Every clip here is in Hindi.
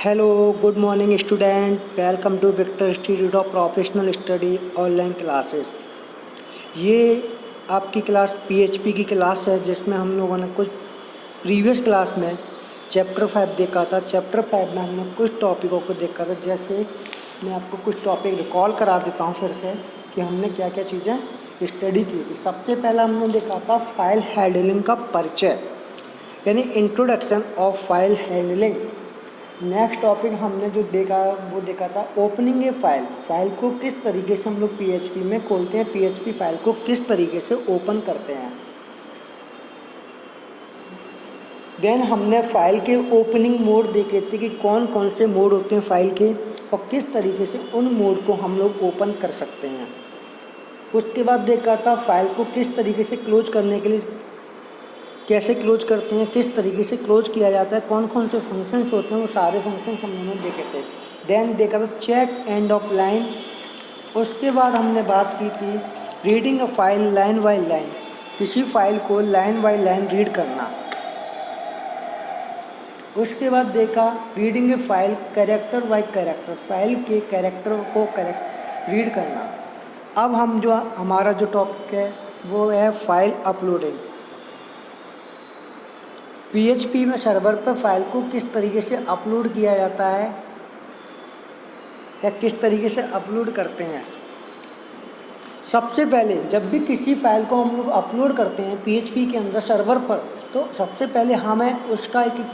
Hello, good morning student. Welcome to Victor institute of professional study online classes. ये आपकी क्लास पीएचपी की क्लास है, जिसमें हम लोगों ने कुछ प्रीवियस क्लास में चैप्टर 5 देखा था। चैप्टर 5 में हमने कुछ टॉपिकों को देखा था। जैसे मैं आपको कुछ टॉपिक रिकॉल करा देता हूँ फिर से कि हमने क्या क्या चीज़ें स्टडी की थी। सबसे पहला हमने देखा था फाइल हैंडलिंग का परिचय, यानी introduction of file handling. Next topic हमने जो देखा वो देखा था ओपनिंग ए फाइल को किस तरीके से हम लोग पीएचपी में खोलते हैं, पीएचपी फाइल को किस तरीके से ओपन करते हैं। देन हमने फाइल के ओपनिंग मोड देखे थे कि कौन कौन से मोड होते हैं फाइल के और किस तरीके से उन मोड को हम लोग ओपन कर सकते हैं। उसके बाद देखा था फाइल को किस तरीके से क्लोज करने के लिए कैसे क्लोज करते हैं, किस तरीके से क्लोज किया जाता है, कौन कौन से फंक्शंस होते हैं, वो सारे फंक्शंस हम लोगों ने देखे थे। देन देखा था चेक एंड ऑफ लाइन। उसके बाद हमने बात की थी reading a file line by line, किसी फाइल को लाइन बाय लाइन रीड करना। उसके बाद देखा रीडिंग ए file character bye character, file के कैरेक्टर को रीड करना। अब हम जो हमारा जो टॉपिक है वो है फाइल अपलोडिंग। पीएचपी में सर्वर पर फाइल को किस तरीके से अपलोड किया जाता है या किस तरीके से अपलोड करते हैं। सबसे पहले जब भी किसी फाइल को हम लोग अपलोड करते हैं पीएचपी के अंदर सर्वर पर, तो सबसे पहले हमें उसका एक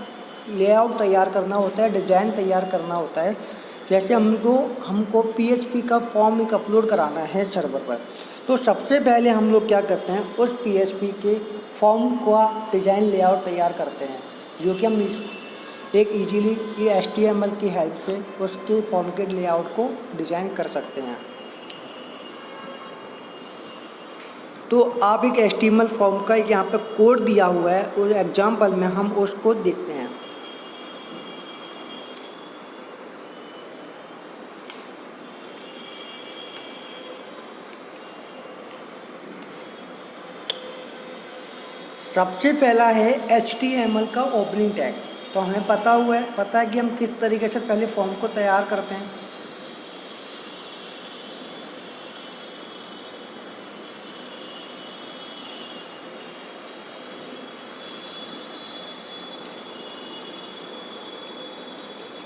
लेआउट तैयार करना होता है, डिज़ाइन तैयार करना होता है। जैसे हमको पीएचपी का फॉर्म एक अपलोड कराना है सर्वर पर, तो सबसे पहले हम लोग क्या करते हैं, उस पीएचपी के फॉर्म का डिज़ाइन लेआउट तैयार करते हैं, जो कि हम एक इजीली ये HTML की हेल्प से उसके फॉर्म के लेआउट को डिज़ाइन कर सकते हैं। तो आप एक HTML फॉर्म का एक यहाँ पे कोड दिया हुआ है, उस एग्जाम्पल में हम उसको देखते हैं। सबसे पहला है HTML का ओपनिंग टैग। तो हमें पता है कि हम किस तरीके से पहले फॉर्म को तैयार करते हैं।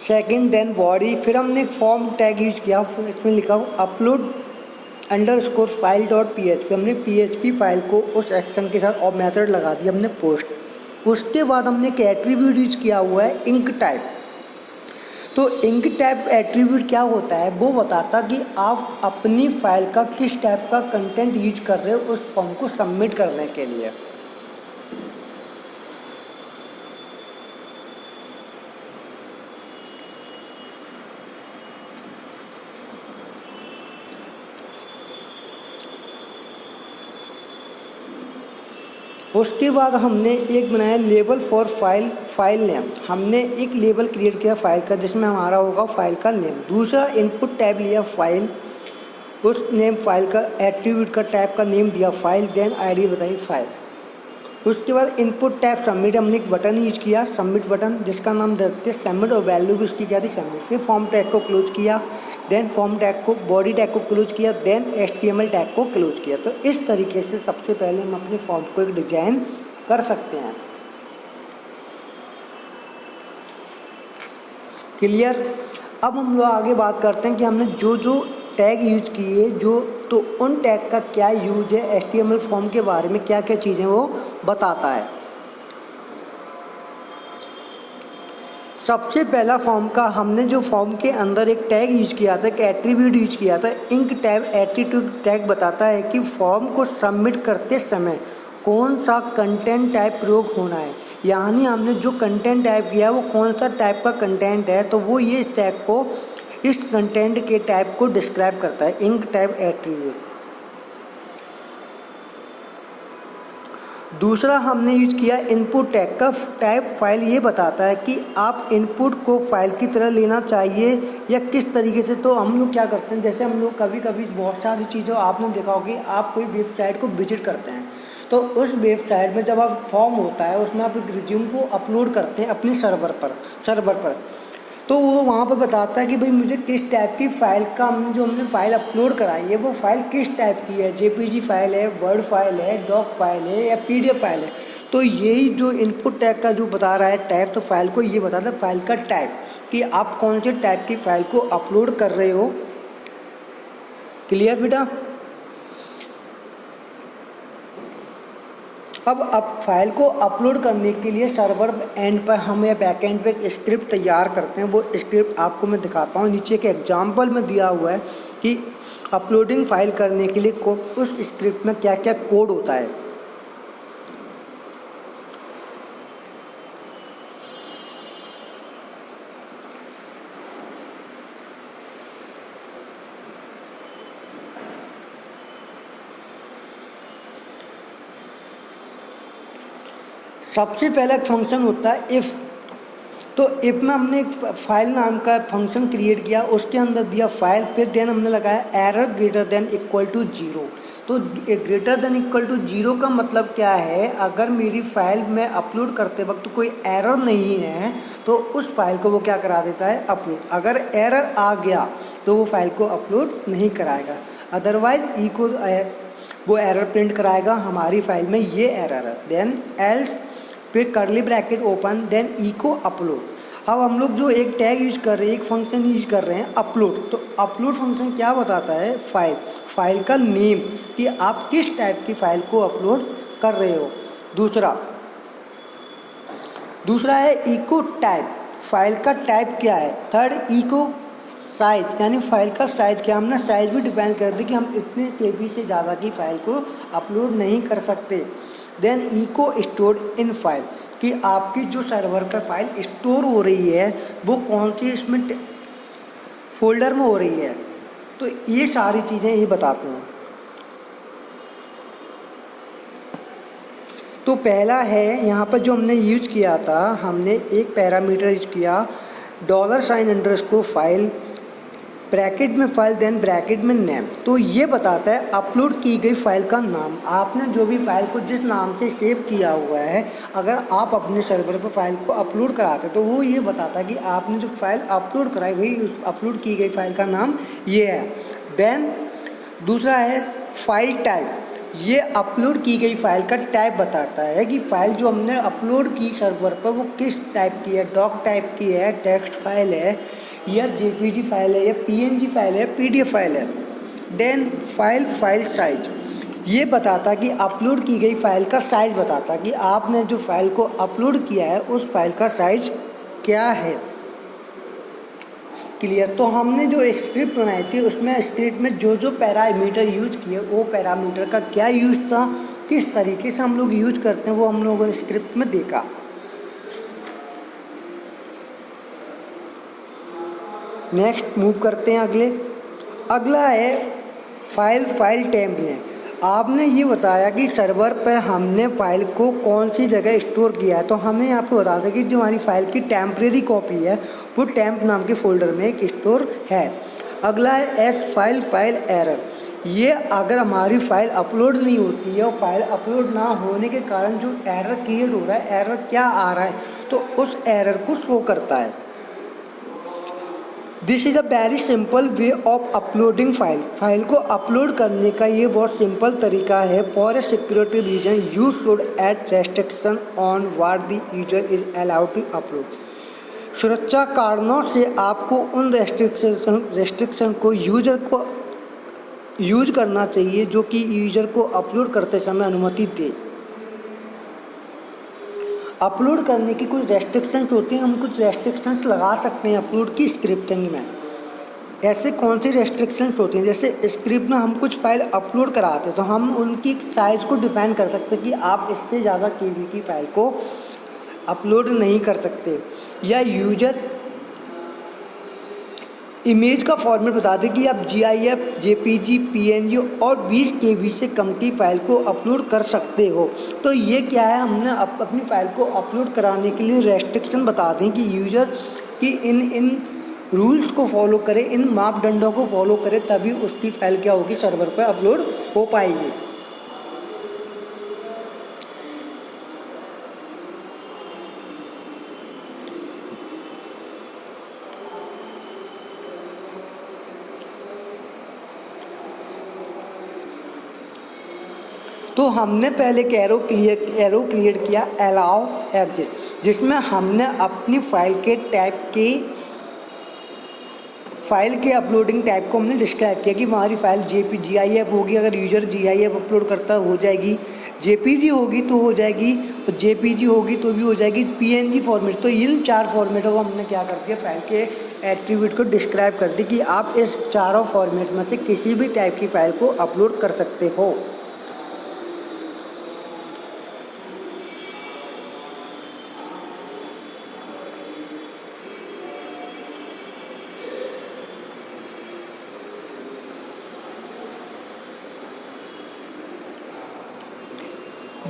सेकंड देन बॉडी, फिर हमने एक फॉर्म टैग यूज किया, इसमें लिखा upload underscore file dot PHP। हमने PHP फाइल को उस एक्शन के साथ और मेथड लगा दिया हमने पोस्ट। उसके बाद हमने एक एट्रीब्यूट यूज किया हुआ है इंक टाइप। तो इंक टाइप एट्रीब्यूट क्या होता है, वो बताता कि आप अपनी फाइल का किस टाइप का कंटेंट यूज कर रहे हो उस फॉर्म को सबमिट करने के लिए। उसके बाद हमने एक बनाया लेबल फॉर फाइल नेम। हमने एक लेबल क्रिएट किया फाइल का, जिसमें हमारा होगा फाइल का नेम। दूसरा इनपुट टैब लिया फाइल, उस नेम फाइल का एट्रीब्यूट का टैब का नेम दिया फाइल, देन आईडी बताई फाइल। उसके बाद इनपुट टैब सबमिट, हमने एक बटन यूज किया सबमिट बटन, जिसका नाम देखते सबमिट और वैल्यू भी उसकी क्या थी सबमिट। फिर फॉर्म टैग को क्लोज किया, देन फॉर्म टैग को बॉडी टैग को क्लोज किया, देन HTML टैग को क्लोज किया। तो इस तरीके से सबसे पहले हम अपने फॉर्म को एक डिजाइन कर सकते हैं। क्लियर। अब हम लोग आगे बात करते हैं कि हमने जो जो टैग यूज किए तो उन टैग का क्या यूज है, HTML फॉर्म के बारे में क्या क्या चीज़ें वो बताता है। सबसे पहला फॉर्म का हमने जो फॉर्म के अंदर एक टैग यूज किया था, एक एट्रीब्यूट यूज किया था इंक टैब। एट्रीब्यूट टैग बताता है कि फॉर्म को सबमिट करते समय कौन सा कंटेंट टाइप प्रयोग होना है, यानी हमने जो कंटेंट टाइप किया है वो कौन सा टाइप का कंटेंट है, तो वो ये इस टैग को इस कंटेंट के टाइप को डिस्क्राइब करता है, इंक टाइप एट्रीब्यूट। दूसरा हमने यूज किया इनपुट टैग का टाइप फाइल ये बताता है कि आप इनपुट को फाइल की तरह लेना चाहिए या किस तरीके से। तो हम लोग क्या करते हैं, जैसे हम लोग कभी कभी बहुत सारी चीज़ों आपने देखा होगी, आप कोई वेबसाइट को विजिट करते हैं, तो उस वेबसाइट में जब आप फॉर्म होता है उसमें आप एक रिज्यूम को अपलोड करते हैं अपने सर्वर पर। तो वो वहाँ पर बताता है कि भाई मुझे किस टाइप की फ़ाइल का हमने फ़ाइल अपलोड कराई है वो फ़ाइल किस टाइप की है, जेपीजी फ़ाइल है, वर्ड फाइल है, डॉक फाइल है या पीडीएफ फाइल है। तो यही जो इनपुट टैग का जो बता रहा है टाइप, तो फाइल को ये बताता है फाइल का टाइप कि आप कौन से टाइप की फ़ाइल को अपलोड कर रहे हो। क्लियर बेटा? अब फाइल को अपलोड करने के लिए सर्वर एंड पर हम या बैक एंड पे एक स्क्रिप्ट तैयार करते हैं। वो स्क्रिप्ट आपको मैं दिखाता हूँ, नीचे के एग्जाम्पल में दिया हुआ है कि अपलोडिंग फाइल करने के लिए उस स्क्रिप्ट में क्या क्या कोड होता है। सबसे पहला एक फंक्शन होता है इफ़। तो इफ़ में हमने एक फाइल नाम का फंक्शन क्रिएट किया, उसके अंदर दिया फाइल, फिर देन हमने लगाया error greater than equal to 0। तो ग्रेटर देन इक्वल टू 0 का मतलब क्या है, अगर मेरी फाइल में अपलोड करते वक्त कोई एरर नहीं है तो उस फाइल को वो क्या करा देता है, अपलोड। अगर एरर आ गया तो वो फाइल को अपलोड नहीं कराएगा, अदरवाइज को वो एरर प्रिंट कराएगा हमारी फाइल में ये एरर है। देन एल्स, फिर curly bracket open, then echo upload. अब हम लोग जो एक टैग यूज कर रहे हैं, एक फंक्शन यूज कर रहे हैं अपलोड। तो अपलोड फंक्शन क्या बताता है, फाइल का नेम कि आप किस टाइप की फाइल को अपलोड कर रहे हो। दूसरा है इको टाइप, फाइल का टाइप क्या है। थर्ड इको साइज, यानी फाइल का साइज़ क्या, हमने साइज़ भी डिफाइन कर दी कि हम इतने केबी से ज़्यादा की फाइल को अपलोड नहीं कर सकते। Then echo store in file कि आपकी जो सर्वर पर फाइल स्टोर हो रही है वो कौन सी इसमें फोल्डर में हो रही है। तो ये सारी चीज़ें ये बताते हैं। तो पहला है यहाँ पर जो हमने यूज किया था, हमने एक पैरामीटर यूज किया $_ फाइल, ब्रैकेट में फाइल, देन ब्रैकेट में नेम। तो ये बताता है अपलोड की गई फाइल का नाम। आपने जो भी फाइल को जिस नाम से सेव किया हुआ है, अगर आप अपने सर्वर पर फाइल को अपलोड कराते तो वो ये बताता है कि आपने जो फाइल अपलोड कराई वही उस अपलोड की गई फाइल का नाम ये है। देन दूसरा है फाइल टाइप, ये अपलोड की गई फाइल का टाइप बताता है कि फाइल जो हमने अपलोड की सर्वर पर वो किस टाइप की है, डॉक टाइप की है, टेक्स्ट फाइल है या जेपीजी फाइल है या पीएनजी फाइल है, पीडीएफ फाइल है। देन फाइल साइज, ये बताता कि अपलोड की गई फाइल का साइज़ बताता कि आपने जो फाइल को अपलोड किया है उस फाइल का साइज़ क्या है। क्लियर? तो हमने जो एक स्क्रिप्ट बनाई थी उसमें स्क्रिप्ट में जो जो पैरामीटर यूज किए वो पैरामीटर का क्या यूज था, किस तरीके से हम लोग यूज करते हैं वो हम लोगों ने स्क्रिप्ट में देखा। नेक्स्ट मूव करते हैं अगला है फाइल टेम्पलेट। आपने ये बताया कि सर्वर पर हमने फाइल को कौन सी जगह स्टोर किया है, तो हमने यहाँ पे बता दें कि जो हमारी फाइल की टेम्परेरी कॉपी है वो टेम्प नाम के फोल्डर में एक स्टोर है। अगला है एस फाइल एरर, ये अगर हमारी फाइल अपलोड नहीं होती है और फाइल अपलोड ना होने के कारण जो एरर क्रिएट हो रहा है, एरर क्या आ रहा है, तो उस एरर को शो करता है। This is a very simple way of uploading file को अपलोड करने का ये बहुत सिंपल तरीका है। For a security reason you should add restriction on what the user is allowed to upload. सुरक्षा कारणों से आपको उन रेस्ट्रिक्शन को यूजर को यूज करना चाहिए जो कि यूजर को अपलोड करते समय अनुमति दे। अपलोड करने की कुछ रेस्ट्रिक्शंस होती हैं, हम कुछ रेस्ट्रिक्शंस लगा सकते हैं अपलोड की स्क्रिप्टिंग में। ऐसे कौन सी रेस्ट्रिक्शंस होती हैं, जैसे स्क्रिप्ट में हम कुछ फाइल अपलोड कराते हैं तो हम उनकी साइज़ को डिफाइन कर सकते हैं कि आप इससे ज़्यादा केबी की फाइल को अपलोड नहीं कर सकते, या यूजर इमेज का फॉर्मेट बता दें कि आप GIF, JPG, PNG और 20 KB से कम की फ़ाइल को अपलोड कर सकते हो। तो ये क्या है, हमने अपनी फ़ाइल को अपलोड कराने के लिए रेस्ट्रिक्शन बता दें कि यूज़र की इन रूल्स को फॉलो करे, इन मापदंडों को फॉलो करे, तभी उसकी फ़ाइल क्या होगी, सर्वर पर अपलोड हो पाएगी। तो हमने पहले एक एरो क्रिएट किया अलाउ एग्जिट, जिसमें हमने अपनी फाइल के अपलोडिंग टाइप को हमने डिस्क्राइब किया कि हमारी फाइल GIF होगी, अगर यूजर GIF अपलोड करता हो जाएगी, JPG होगी तो हो जाएगी, तो JPG होगी तो भी हो जाएगी, PNG फॉर्मेट। तो इन 4 फॉर्मेटों को हमने क्या कर दिया, फाइल के एट्रीब्यूट को डिस्क्राइब कर दी कि आप इस चारों फॉर्मेट में से किसी भी टाइप की फाइल को अपलोड कर सकते हो।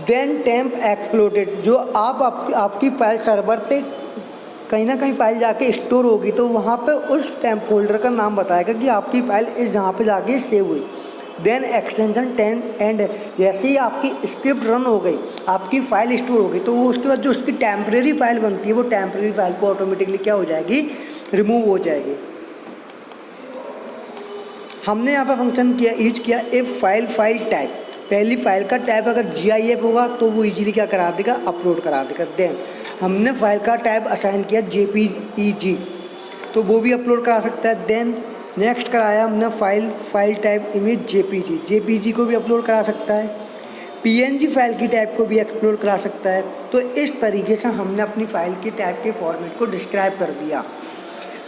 देन टेम्प एक्सप्लोडेड, जो आपकी फाइल सर्वर पे कहीं ना कहीं फाइल जाके स्टोर होगी, तो वहाँ पे उस टेम्प फोल्डर का नाम बताएगा कि आपकी फाइल इस जहाँ पे जाके सेव हुई। देन एक्सटेंशन 10 एंड, जैसे ही आपकी स्क्रिप्ट रन हो गई, आपकी फाइल स्टोर हो गई, तो वो उसके बाद जो उसकी टेम्परेरी फाइल बनती है, वो टेम्परेरी फाइल को ऑटोमेटिकली क्या हो जाएगी, रिमूव हो जाएगी। हमने यहाँ पर फंक्शन यूज किया इफ फाइल टाइप, पहली फाइल का टाइप अगर GIF होगा तो वो इजीली क्या करा देगा, अपलोड करा देगा। देन हमने फाइल का टाइप असाइन किया JPEG, तो वो भी अपलोड करा सकता है। देन नेक्स्ट कराया हमने फाइल टाइप इमेज JPG को भी अपलोड करा सकता है, PNG फाइल की टाइप को भी अपलोड करा सकता है। तो इस तरीके से हमने अपनी फाइल के टाइप के फॉर्मेट को डिस्क्राइब कर दिया।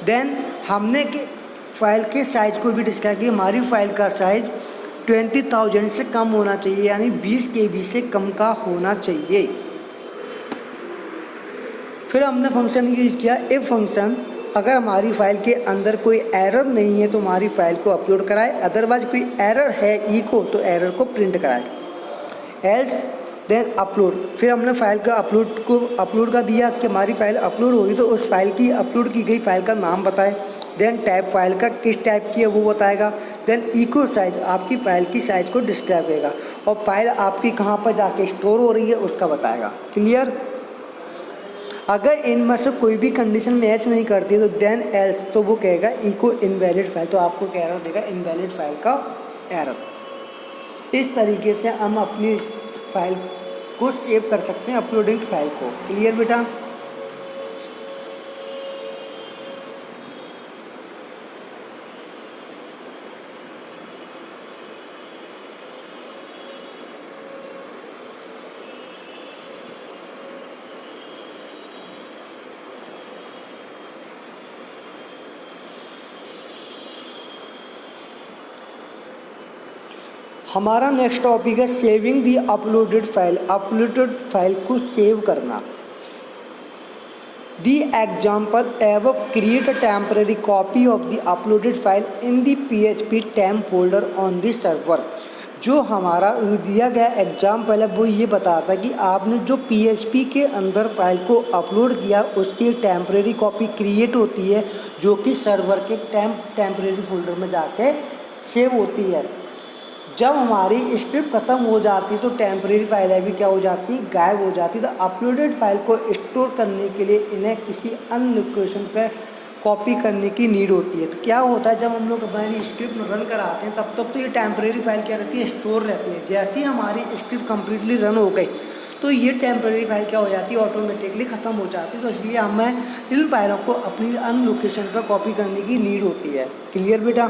देन हमने फाइल के साइज़ को भी डिस्क्राइब किया, हमारी फाइल का साइज़ 20,000 से कम होना चाहिए, यानी 20 KB से कम का होना चाहिए। फिर हमने फंक्शन यूज किया इफ फंक्शन, अगर हमारी फाइल के अंदर कोई एरर नहीं है तो हमारी फाइल को अपलोड कराए, अदरवाइज कोई एरर है इको तो एरर को प्रिंट कराए। एल्स देन अपलोड, फिर हमने फाइल का अपलोड का दिया कि हमारी फाइल अपलोड होगी तो उस फाइल की अपलोड की गई फाइल का नाम बताए। देन टाइप फाइल का किस टाइप की है वो बताएगा। देन इको साइज, आपकी फ़ाइल की साइज़ को डिस्क्राइब करेगा, और फाइल आपकी कहाँ पर जाके स्टोर हो रही है उसका बताएगा। क्लियर? अगर इनमें से कोई भी कंडीशन मैच नहीं करती तो देन एल्स, तो वो कहेगा इको इनवैलिड फाइल, तो आपको क्या एरर देगा, इनवैलिड फाइल का एरर। इस तरीके से हम अपनी फाइल को सेव कर सकते हैं, अपलोडिंग फाइल को। क्लियर बेटा? हमारा नेक्स्ट टॉपिक है सेविंग दी अपलोडेड फाइल को सेव करना। दी एग्जाम्पल एव create a temporary copy of the uploaded file in the PHP temp folder on the server. जो हमारा दिया गया एग्जाम्पल है वो ये बताता है कि आपने जो PHP के अंदर फाइल को अपलोड किया उसकी टेम्पररी कॉपी क्रिएट होती है, जो कि सर्वर के टेम्पररी फोल्डर में जाके सेव होती है। जब हमारी स्क्रिप्ट ख़त्म हो जाती तो टेम्परेरी फाइल भी क्या हो जाती, गायब हो जाती। तो अपलोडेड फाइल को स्टोर करने के लिए इन्हें किसी अन्य लोकेशन पर कॉपी करने की नीड होती है। तो क्या होता है, जब हम लोग हमारी स्क्रिप्ट रन कराते हैं तब तक तो ये टेम्परेरी फाइल क्या रहती है, स्टोर रहती है। जैसे ही हमारी स्क्रिप्ट कम्प्लीटली रन हो गई तो ये टेम्परेरी फाइल क्या हो जाती है, ऑटोमेटिकली ख़त्म हो जाती है। तो इसलिए हमें इन फाइलों को अपनी अन्य लोकेशन पर कॉपी करने की नीड होती है। क्लियर बेटा?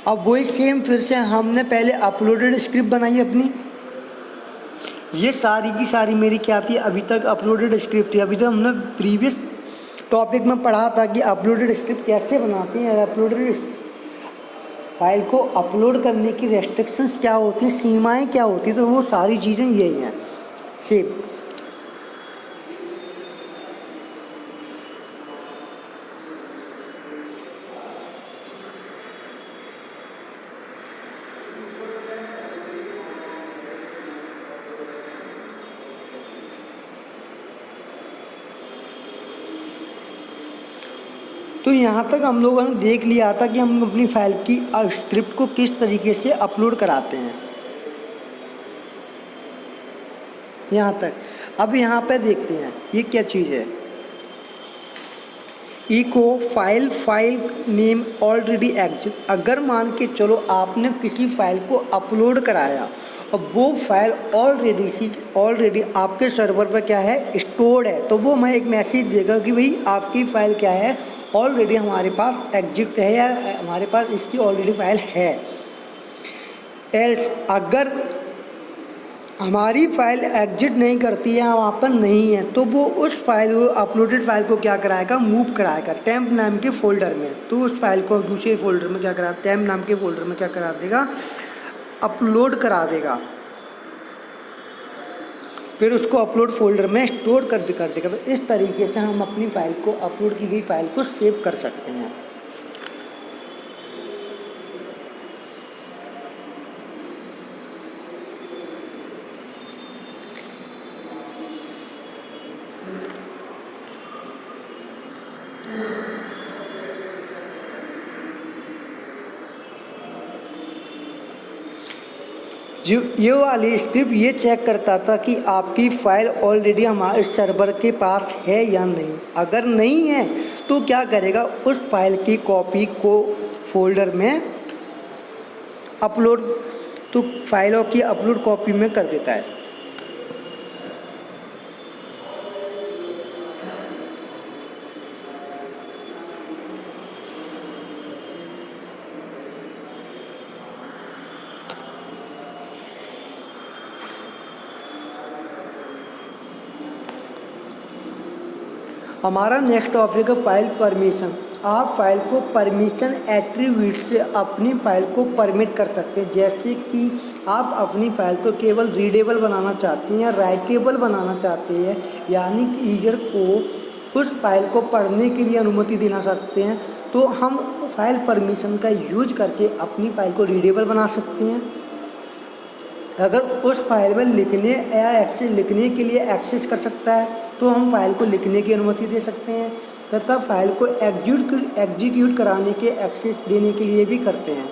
अब वही सेम फिर से हमने पहले अपलोडेड स्क्रिप्ट बनाई अपनी। ये सारी की सारी मेरी क्या थी, अभी तक अपलोडेड स्क्रिप्ट थी। अभी तक हमने प्रीवियस टॉपिक में पढ़ा था कि अपलोडेड स्क्रिप्ट कैसे बनाते हैं, अपलोडेड फाइल को अपलोड करने की रेस्ट्रिक्शंस क्या होती है, सीमाएं क्या होती है। तो वो सारी चीज़ें यही हैं सेम। तो यहाँ तक हम लोगों ने देख लिया था कि हम अपनी फाइल की स्क्रिप्ट को किस तरीके से अपलोड कराते हैं। यहाँ तक। अब यहाँ पे देखते हैं ये क्या चीज़ है। Echo file name already exist. अगर मान के चलो आपने किसी फाइल को अपलोड कराया और वो फाइल ऑलरेडी आपके सर्वर पर क्या है, स्टोर्ड है, तो वो हमें एक मैसेज देगा कि भाई आपकी फ़ाइल क्या है, ऑलरेडी हमारे पास एग्जिस्ट है या हमारे पास इसकी ऑलरेडी फाइल है। एल्स अगर हमारी फाइल एग्जिट नहीं करती है, वहाँ पर नहीं है, तो वो उस फाइल को, अपलोडेड फाइल को क्या कराएगा, मूव कराएगा टेम्प नाम के फोल्डर में। तो उस फाइल को दूसरे फोल्डर में क्या करा, टेम्प नाम के फोल्डर में क्या करा देगा, अपलोड करा देगा। फिर उसको अपलोड फोल्डर में स्टोर कर देगा। तो इस तरीके से हम अपनी फाइल को, अपलोड की गई फाइल को सेव कर सकते हैं। ये वाली स्क्रिप्ट ये चेक करता था कि आपकी फ़ाइल ऑलरेडी हमारे सर्वर के पास है या नहीं। अगर नहीं है तो क्या करेगा, उस फाइल की कॉपी को फोल्डर में अपलोड, तो फाइलों की अपलोड कॉपी में कर देता है। हमारा नेक्स्ट टॉपिक है फाइल परमिशन। आप फाइल को परमिशन एट्रीब्यूट से अपनी फ़ाइल को परमिट कर सकते हैं। जैसे कि आप अपनी फ़ाइल को केवल रीडेबल बनाना चाहते हैं या राइटेबल बनाना चाहते हैं, यानी कि यूजर को उस फाइल को पढ़ने के लिए अनुमति देना सकते हैं, तो हम फाइल परमिशन का यूज करके अपनी फ़ाइल को रीडेबल बना सकते हैं। अगर उस फाइल में लिखने के लिए एक्सेस कर सकता है तो हम फाइल को लिखने की अनुमति दे सकते हैं, तथा फाइल को एग्जीक्यूट कराने के एक्सेस देने के लिए भी करते हैं।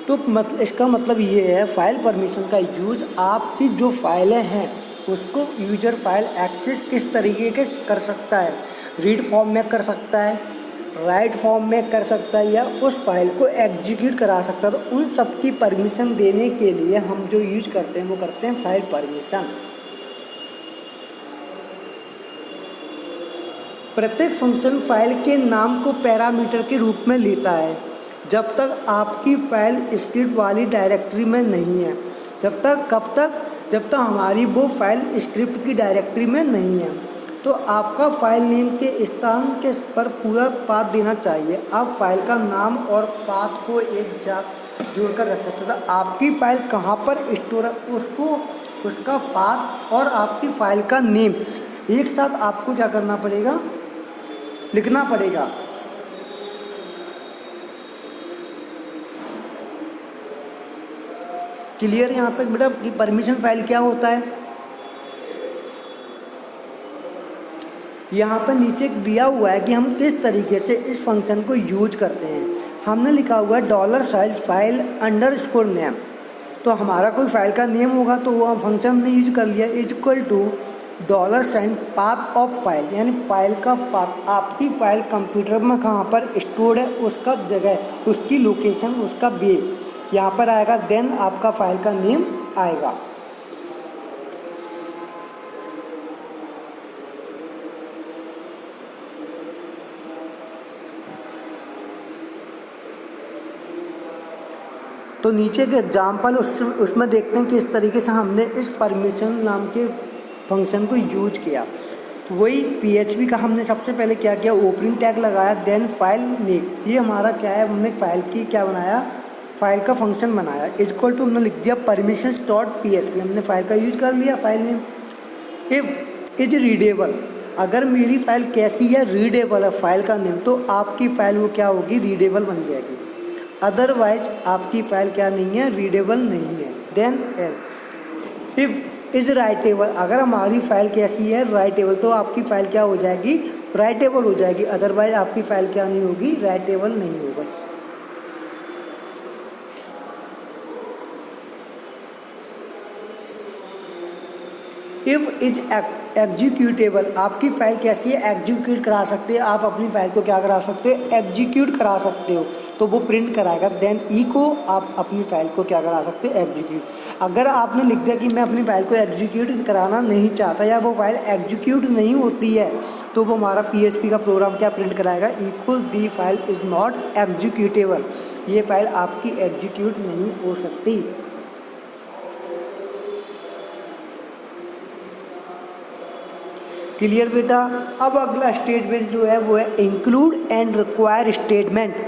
तो इसका मतलब ये है, फाइल परमिशन का यूज आपकी जो फाइलें हैं उसको यूजर फाइल एक्सेस किस तरीके के कर सकता है, रीड फॉर्म में कर सकता है, राइट फॉर्म में कर सकता है, या उस फाइल को एग्जीक्यूट करा सकता है। तो उन सब की परमिशन देने के लिए हम जो यूज करते हैं वो करते हैं फाइल परमिशन। प्रत्येक फंक्शन फाइल के नाम को पैरामीटर के रूप में लेता है जब तक आपकी फाइल स्क्रिप्ट वाली डायरेक्टरी में नहीं है। जब तक हमारी वो फाइल स्क्रिप्ट की डायरेक्टरी में नहीं है। तो आपका फाइल नेम के स्थान के पर पूरा पाथ देना चाहिए। आप फाइल का नाम और पाथ को एक साथ जोड़कर रख सकते हैं। आपकी फाइल कहाँ पर स्टोर है उसका पाथ और आपकी फाइल का नेम एक साथ आपको क्या करना पड़ेगा, लिखना पड़ेगा। क्लियर यहाँ तक बेटा कि परमिशन फाइल क्या होता है। यहाँ पर नीचे दिया हुआ है कि हम किस तरीके से इस फंक्शन को यूज करते हैं। हमने लिखा हुआ है $size file _ name। तो हमारा कोई फाइल का नेम होगा तो वो हम फंक्शन ने यूज कर लिया, equal to $, path of file, यानी फाइल का पाथ। आपकी फाइल कंप्यूटर में कहाँ पर स्टोर है उसका जगह, उसकी लोकेशन, उसका बे यहाँ पर आएगा, देन आपका फाइल का नेम आएगा। तो नीचे के एग्जाम्पल उसमें देखते हैं कि इस तरीके से हमने इस परमिशन नाम के फंक्शन को यूज किया। वही PHP का हमने सबसे पहले क्या किया, ओपनिंग टैग लगाया, देन फाइल नेम। ये हमारा क्या है, हमने फाइल की क्या बनाया, फाइल का फंक्शन बनाया। इक्वल टू हमने लिख दिया permissions.php। हमने फाइल का यूज कर लिया, file name. If is readable, अगर मेरी फाइल कैसी है, रीडेबल है फाइल का नेम, तो आपकी फाइल वो क्या होगी, रीडेबल बन जाएगी। अदरवाइज आपकी फाइल क्या नहीं है, रीडेबल नहीं है। Then else if is writable, अगर हमारी फाइल कैसी है, राइटेबल, तो आपकी फाइल क्या हो जाएगी, राइटेबल हो जाएगी। अदरवाइज आपकी फाइल क्या नहीं होगी, राइटेबल नहीं होगा। इफ़ इज एग्जीक्यूटेबल, आपकी फ़ाइल कैसी है, एग्जीक्यूट करा सकते हैं, आप अपनी फ़ाइल को क्या करा सकते हो, एग्जीक्यूट करा सकते हो, तो वो प्रिंट कराएगा। देन ई को आप अपनी फ़ाइल को क्या करा सकते हो, एग्जीक्यूट। अगर आपने लिख दिया कि मैं अपनी फ़ाइल को एग्जीक्यूट कराना नहीं चाहता या वो फ़ाइल एग्जीक्यूट नहीं होती है, तो वो हमारा PHP का प्रोग्राम क्या प्रिंट कराएगा, equal the file is not executable, ये फ़ाइल आपकी एग्जीक्यूट नहीं हो सकती। क्लियर बेटा। अब अगला स्टेटमेंट जो है वो है include and require statement.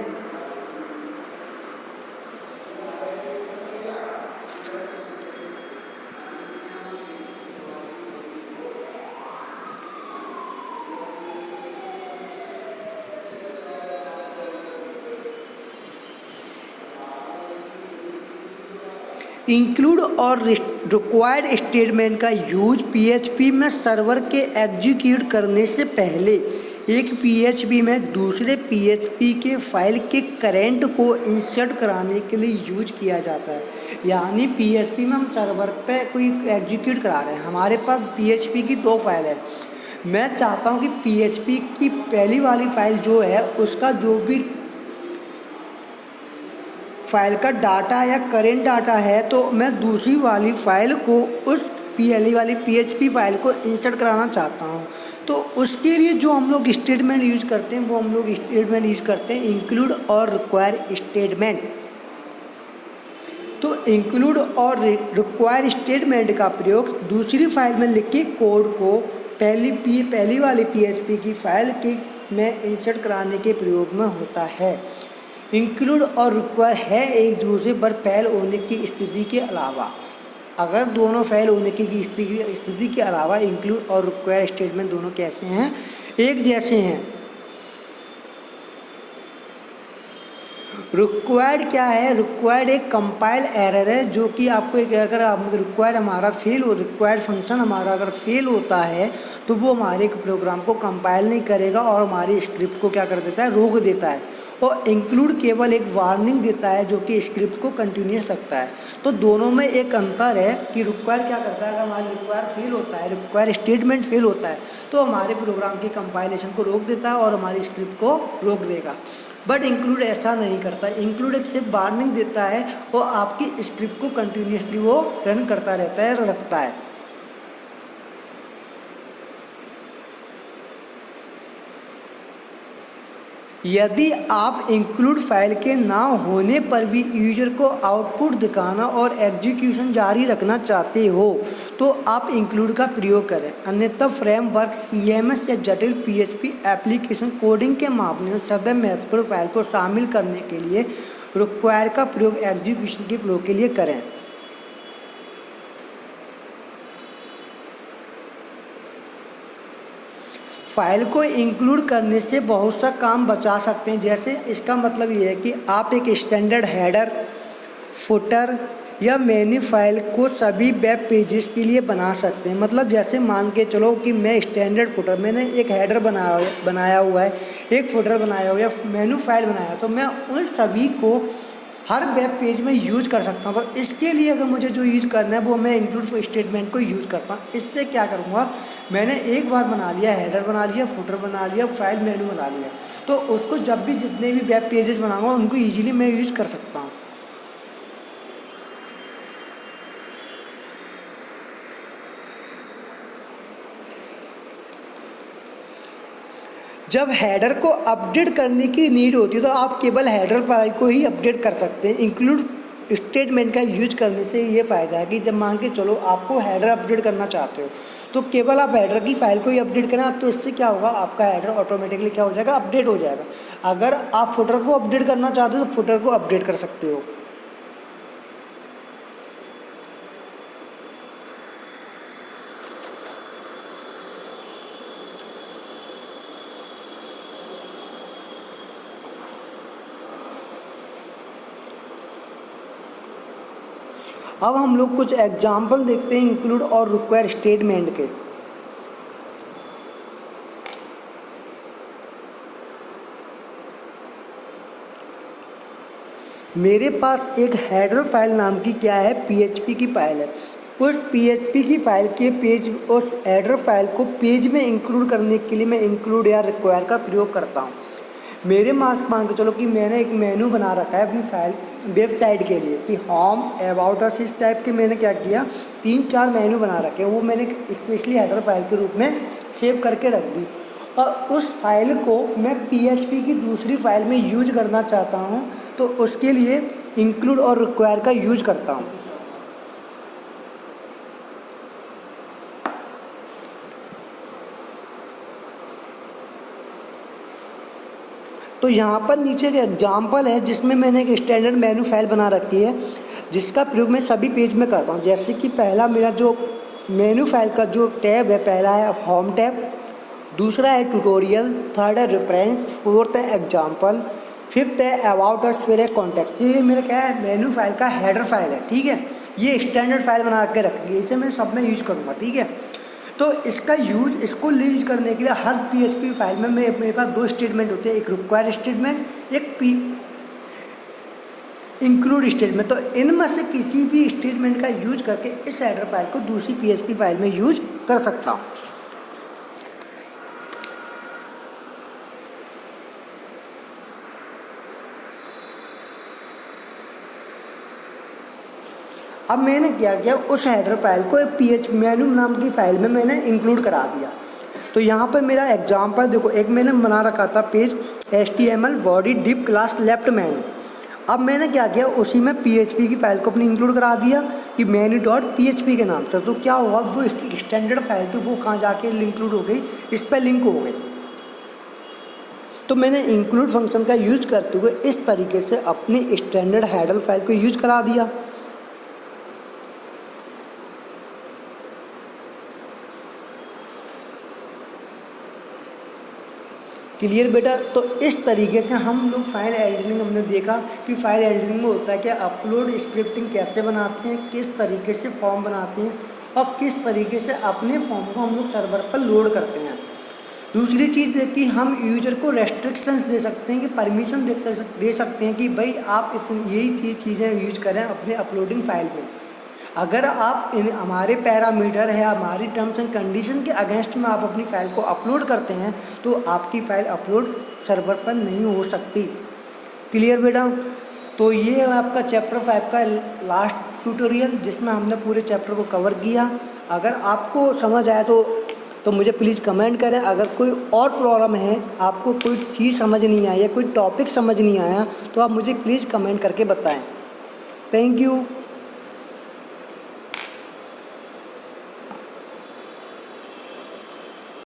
Include और रिक्वायर्ड स्टेटमेंट का यूज PHP में सर्वर के एग्जीक्यूट करने से पहले एक PHP में दूसरे PHP के फाइल के करेंट को इंसर्ट कराने के लिए यूज किया जाता है। यानी PHP में हम सर्वर पे कोई एग्जीक्यूट करा रहे हैं, हमारे पास PHP की 2 फाइल है, मैं चाहता हूँ कि PHP की पहली वाली फाइल जो है उसका जो भी फाइल का डाटा या करेंट डाटा है, तो मैं दूसरी वाली फाइल को उस पहली वाली PHP फाइल को इंसर्ट कराना चाहता हूँ। तो उसके लिए जो हम लोग स्टेटमेंट यूज करते हैं वो हम लोग स्टेटमेंट यूज करते हैं इंक्लूड और रिक्वायर स्टेटमेंट। तो इंक्लूड और रिक्वायर स्टेटमेंट का प्रयोग दूसरी फाइल में लिखे कोड को पहली वाली PHP की फाइल के में इंसर्ट कराने के प्रयोग में होता है। इंक्लूड और रिक्वायर है एक दूसरे पर फेल होने की स्थिति के अलावा, अगर दोनों फेल होने की स्थिति के अलावा इंक्लूड और रिक्वायर स्टेटमेंट दोनों कैसे हैं, एक जैसे हैं। रिक्वायर्ड क्या है, रिक्वायर्ड एक कंपाइल एरर है जो कि आपको अगर आप रिक्वायर्ड हमारा फेल हो, रिक्वायर्ड फंक्शन हमारा अगर फेल होता है तो वो हमारे प्रोग्राम को कंपाइल नहीं करेगा और हमारी स्क्रिप्ट को क्या कर देता है, रोक देता है। और इंक्लूड केवल एक वार्निंग देता है जो कि स्क्रिप्ट को कंटिन्यूस रखता है। तो दोनों में एक अंतर है कि रिक्वायर क्या करता है, अगर हमारा रिक्वायर फेल होता है, रिक्वायर स्टेटमेंट फेल होता है तो हमारे प्रोग्राम की कंपाइलेशन को रोक देता है और हमारी स्क्रिप्ट को रोक देगा। बट इंक्लूड ऐसा नहीं करता, इंक्लूड एक सिर्फ वार्निंग देता है और आपकी स्क्रिप्ट को कंटिन्यूसली वो रन करता रहता है, रखता है। यदि आप इंक्लूड फाइल के ना होने पर भी यूजर को आउटपुट दिखाना और एग्जीक्यूशन जारी रखना चाहते हो तो आप इंक्लूड का प्रयोग करें, अन्यथा फ्रेमवर्क CMS या जटिल PHP एप्लीकेशन कोडिंग के मामले में सदैव महत्वपूर्ण फाइल को शामिल करने के लिए रिक्वायर का प्रयोग एग्जीक्यूशन के प्रयोग के लिए करें। फाइल को इंक्लूड करने से बहुत सा काम बचा सकते हैं। जैसे इसका मतलब ये है कि आप एक स्टैंडर्ड हेडर, फुटर या मेन्यू फाइल को सभी वेब पेजेस के लिए बना सकते हैं। मतलब जैसे मान के चलो कि मैं स्टैंडर्ड फुटर, मैंने एक हेडर बनाया हुआ है, एक फुटर बनाया हुआ है, मेन्यू फाइल बनाया, तो मैं उन सभी को हर वेब पेज में यूज कर सकता हूँ। तो इसके लिए अगर मुझे जो यूज़ करना है वो मैं इंक्लूड स्टेटमेंट को यूज़ करता हूँ। इससे क्या करूँगा, मैंने एक बार बना लिया, हेडर बना लिया, फुटर बना लिया, फाइल मेनू बना लिया, तो उसको जब भी जितने भी वेब पेजेस बनाऊँगा उनको ईजिली मैं यूज़ कर सकता हूँ। जब हेडर को अपडेट करने की नीड होती है तो आप केवल हेडर फाइल को ही अपडेट कर सकते हैं। इंक्लूड स्टेटमेंट का यूज करने से ये फ़ायदा है कि जब मान के चलो आपको हेडर अपडेट करना चाहते हो तो केवल आप हेडर की फाइल को ही अपडेट करें, तो इससे क्या होगा, आपका हेडर ऑटोमेटिकली क्या हो जाएगा, अपडेट हो जाएगा। अगर आप फुटर को अपडेट करना चाहते हो तो फुटर को अपडेट कर सकते हो। अब हम लोग कुछ एग्जाम्पल देखते हैं इंक्लूड और रिक्वायर स्टेटमेंट के। मेरे पास एक हेडर फाइल नाम की क्या है, PHP की फाइल है। उस पीएचपी की फाइल के पेज, उस हेडर फाइल को पेज में इंक्लूड करने के लिए मैं इंक्लूड या रिक्वायर का प्रयोग करता हूँ। मेरे मान के चलो कि मैंने एक मेनू बना रखा है अपनी फाइल वेबसाइट के लिए कि होम, अबाउट अस, इस टाइप के मैंने क्या किया 3-4 मेनू बना रखे हैं। वो मैंने स्पेशली हेडर फाइल के रूप में सेव करके रख दी और उस फाइल को मैं पीएचपी की दूसरी फाइल में यूज करना चाहता हूँ, तो उसके लिए इंक्लूड और रिक्वायर का यूज करता हूँ। तो यहाँ पर नीचे एक एग्जाम्पल है जिसमें मैंने एक स्टैंडर्ड मेनू फाइल बना रखी है जिसका प्रयोग मैं सभी पेज में करता हूँ। जैसे कि पहला मेरा जो मेनू फाइल का जो टैब है, पहला है होम टैब, दूसरा है ट्यूटोरियल, थर्ड है रेफरेंस, फोर्थ है एग्जाम्पल, फिफ्थ है अबाउट अस, फिर है कॉन्टेक्ट। ये मेरा क्या है, मेनू फाइल का हेडर फाइल है, ठीक है। ये स्टैंडर्ड फाइल बना के रखिए, इसे मैं सब में यूज करूँगा, ठीक है। तो इसका यूज, इसको यूज करने के लिए हर पीएचपी फाइल में मेरे पास 2 स्टेटमेंट होते हैं, एक रिक्वायर स्टेटमेंट, एक इंक्लूड स्टेटमेंट। तो इनमें से किसी भी स्टेटमेंट का यूज करके इस हेडर फाइल को दूसरी पीएचपी फाइल में यूज कर सकता हूँ। अब मैंने क्या किया, उस हेडर फाइल को एक पीएचपी मेनू नाम की फाइल में मैंने इंक्लूड करा दिया। तो यहाँ पर मेरा एग्जाम्पल देखो, एक मैंने बना रखा था page HTML body div class left मेनू। अब मैंने क्या किया, उसी में पीएचपी की फाइल को अपनी इंक्लूड करा दिया कि menu.php के नाम से। तो क्या हुआ, वो स्टैंडर्ड फाइल थी वो कहाँ जाके इंक्लूड हो गई, इस पर लिंक हो गई। तो मैंने इंक्लूड फंक्शन का यूज करते हुए इस तरीके से अपनी स्टैंडर्ड हेडर फाइल को यूज करा दिया। क्लियर बेटा। तो इस तरीके से हम लोग फाइल एडिटिंग, हमने देखा कि फाइल एडिटिंग में होता है कि अपलोड स्क्रिप्टिंग कैसे बनाते हैं, किस तरीके से फॉर्म बनाते हैं और किस तरीके से अपने फॉर्म को हम लोग सर्वर पर लोड करते हैं। दूसरी चीज़ कि हम यूजर को रेस्ट्रिक्शंस दे सकते हैं, कि परमिशन दे सकते हैं कि भाई आप यही चीज़ें यूज करें अपने अपलोडिंग फाइल में। अगर आप हमारे पैरामीटर है, हमारी टर्म्स एंड कंडीशन के अगेंस्ट में आप अपनी फ़ाइल को अपलोड करते हैं तो आपकी फ़ाइल अपलोड सर्वर पर नहीं हो सकती। क्लियर बेटा। तो ये है आपका चैप्टर 5 का लास्ट ट्यूटोरियल जिसमें हमने पूरे चैप्टर को कवर किया। अगर आपको समझ आया तो मुझे प्लीज़ कमेंट करें। अगर कोई और प्रॉब्लम है, आपको कोई चीज़ समझ नहीं आई या कोई टॉपिक समझ नहीं आया तो आप मुझे प्लीज़ कमेंट करके बताएं। Thank you.